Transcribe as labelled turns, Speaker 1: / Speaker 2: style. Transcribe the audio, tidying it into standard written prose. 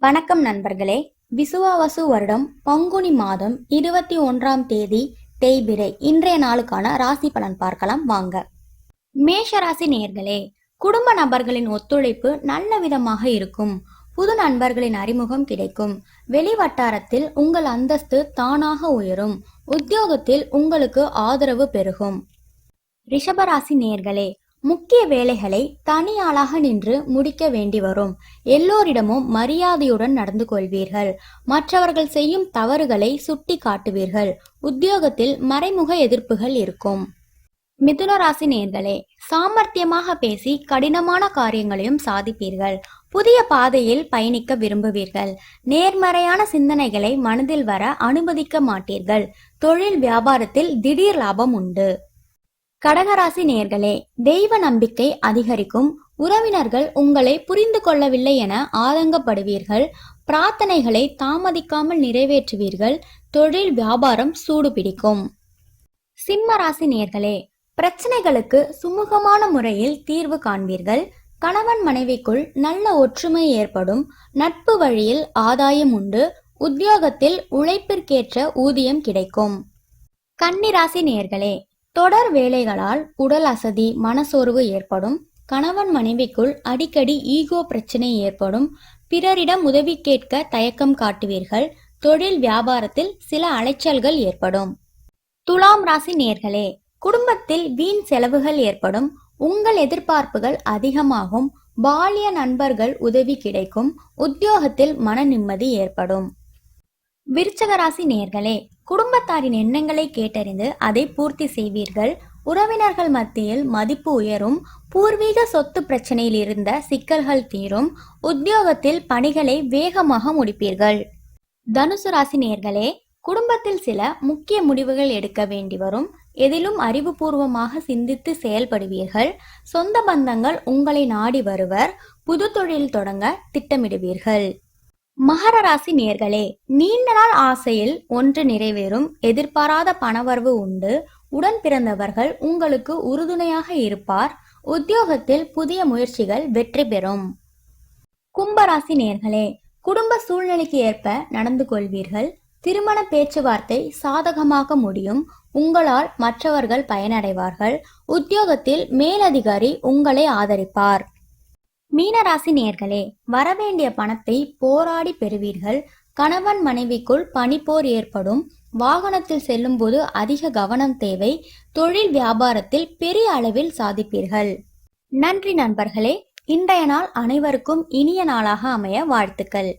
Speaker 1: வணக்கம் நண்பர்களே. விசுவாவசு வருடம் பங்குனி மாதம் 21ஆம் தேதி தேய்பிறை இன்றைய நாளுக்கான ராசி பலன் பார்க்கலாம் வாங்க. மேஷ ராசி நேயர்களே, குடும்ப நபர்களின் ஒத்துழைப்பு நல்ல விதமாக இருக்கும். புது நண்பர்களின் அறிமுகம் கிடைக்கும். வெளி வட்டாரத்தில் உங்கள் அந்தஸ்து தானாக உயரும். உத்தியோகத்தில் உங்களுக்கு ஆதரவு பெருகும். ரிஷபராசி நேயர்களே, முக்கிய வேலைகளை தனியாளாக நின்று முடிக்க வேண்டி வரும். எல்லோரிடமும் மரியாதையுடன் நடந்து கொள்வீர்கள். மற்றவர்கள் செய்யும் தவறுகளை சுட்டி காட்டுவீர்கள். உத்தியோகத்தில் மறைமுக எதிர்ப்புகள் இருக்கும். மிதுன ராசி நேயர்களே, சாமர்த்தியமாக பேசி கடினமான காரியங்களையும் சாதிப்பீர்கள். புதிய பாதையில் பயணிக்க விரும்புவீர்கள். நேர்மறையான சிந்தனைகளை மனதில் வர அனுமதிக்க மாட்டீர்கள். தொழில் வியாபாரத்தில் திடீர் லாபம் உண்டு. கடகராசி நேயர்களே, தெய்வ நம்பிக்கை அதிகரிக்கும். உறவினர்கள் உங்களை புரிந்து கொள்ளவில்லை என ஆதங்கப்படுவீர்கள். பிரார்த்தனைகளை தாமதிக்காமல் நிறைவேற்றுவீர்கள். தொழில் வியாபாரம் சூடு பிடிக்கும். சிம்ம ராசி நேயர்களே, பிரச்சனைகளுக்கு சுமூகமான முறையில் தீர்வு காண்பீர்கள். கணவன் மனைவிக்குள் நல்ல ஒற்றுமை ஏற்படும். நட்பு வழியில் ஆதாயம் உண்டு. உத்தியோகத்தில் உழைப்பிற்கேற்ற ஊதியம் கிடைக்கும். கன்னி ராசி நேயர்களே, தொடர் வேலைகளால் உடல் அசதி மனசோர்வு ஏற்படும். கணவன் மனைவிக்குள் அடிக்கடி ஈகோ பிரச்சனை ஏற்படும். பிறரிடம் உதவி கேட்க தயக்கம் காட்டுவீர்கள். தொழில் வியாபாரத்தில் சில அலைச்சல்கள் ஏற்படும். துலாம் ராசி நேயர்களே, குடும்பத்தில் வீண் செலவுகள் ஏற்படும். உங்கள் எதிர்பார்ப்புகள் அதிகமாகும். பாலிய நண்பர்கள் உதவி கிடைக்கும். உத்தியோகத்தில் மன நிம்மதி ஏற்படும். விருச்சக ராசி நேயர்களே, குடும்பத்தாரின் எண்ணங்களை கேட்டறிந்து அதை பூர்த்தி செய்வீர்கள். உறவினர்கள் மத்தியில் மதிப்பு உயரும். பூர்வீக சொத்து பிரச்சனையில் இருந்த சிக்கல்கள் தீரும். உத்தியோகத்தில் பணிகளை வேகமாக முடிப்பீர்கள். தனுசு ராசி நேயர்களே, குடும்பத்தில் சில முக்கிய முடிவுகள் எடுக்க வேண்டி வரும். எதிலும் அறிவுபூர்வமாக சிந்தித்து செயல்படுவீர்கள். சொந்த பந்தங்கள் உங்களை நாடி வருவர். புது தொழில் தொடங்க திட்டமிடுவீர்கள். மகர ராசி நேயர்களே, நீண்ட நாள் ஆசையில் ஒன்று நிறைவேறும். எதிர்பாராத பணவரவு உண்டு. உடன் பிறந்தவர்கள் உங்களுக்கு உறுதுணையாக இருப்பார். உத்தியோகத்தில் புதிய முயற்சிகள் வெற்றி பெறும். கும்பராசி நேயர்களே, குடும்ப சூழ்நிலைக்கு ஏற்ப நடந்து கொள்வீர்கள். திருமண பேச்சுவார்த்தை சாதகமாக முடியும். உங்களால் மற்றவர்கள் பயனடைவார்கள். உத்தியோகத்தில் மேலதிகாரி உங்களை ஆதரிப்பார். மீனராசி நேயர்களே, வரவேண்டிய பணத்தை போராடி பெறுவீர்கள். கணவன் மனைவிக்குள் பனிப்போர் ஏற்படும். வாகனத்தில் செல்லும் போது அதிக கவனம் தேவை. தொழில் வியாபாரத்தில் பெரிய அளவில் சாதிப்பீர்கள். நன்றி நண்பர்களே. இன்றைய நாள் அனைவருக்கும் இனிய நாளாக அமைய வாழ்த்துக்கள்.